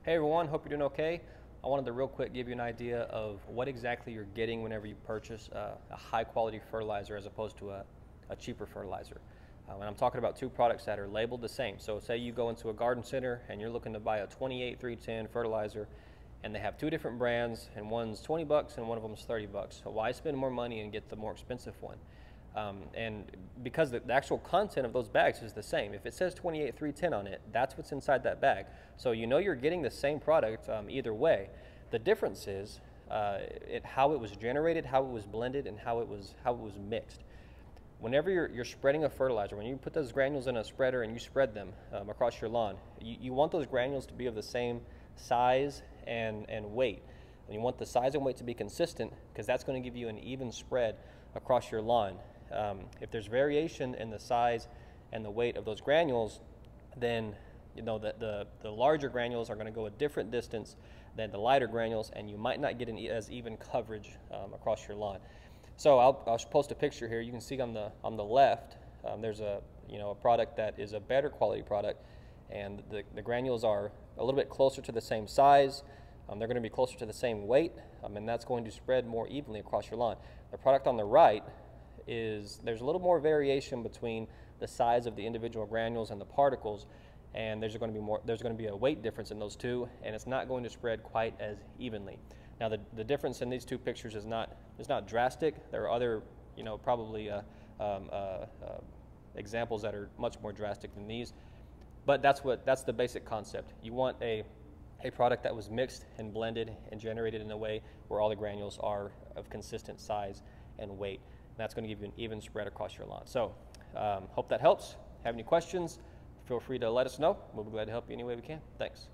Hey everyone, hope you're doing okay. I wanted to real quick give you an idea of what exactly you're getting whenever you purchase a high quality fertilizer as opposed to a cheaper fertilizer. And I'm talking about two products that are labeled the same. So say you go into a garden center and you're looking to buy a 28-310 fertilizer and they have two different brands and one's 20 bucks and one of them is 30 bucks. So why spend more money and get the more expensive one? And because the actual content of those bags is the same. If it says 28-310 on it, that's what's inside that bag. So you know you're getting the same product either way. The difference is how it was generated, how it was blended, and how it was mixed. Whenever you're spreading a fertilizer, when you put those granules in a spreader and you spread them across your lawn, you want those granules to be of the same size and weight. And you want the size and weight to be consistent because that's going to give you an even spread across your lawn. If there's variation in the size and the weight of those granules, then you know that the larger granules are going to go a different distance than the lighter granules, and you might not get as even coverage across your lawn. So I'll post a picture here. You can see on the left, there's a product that is a better quality product, and the granules are a little bit closer to the same size. They're going to be closer to the same weight, and that's going to spread more evenly across your lawn. The product on the right there's a little more variation between the size of the individual granules and the particles, and there's going to be a weight difference in those two, and it's not going to spread quite as evenly. Now the difference in these two pictures is not drastic. There are other probably examples that are much more drastic than these, but that's the basic concept. You want a product that was mixed and blended and generated in a way where all the granules are of consistent size and weight. And that's going to give you an even spread across your lawn. So hope that helps. Have any questions, feel free to let us know. We'll be glad to help you any way we can. Thanks.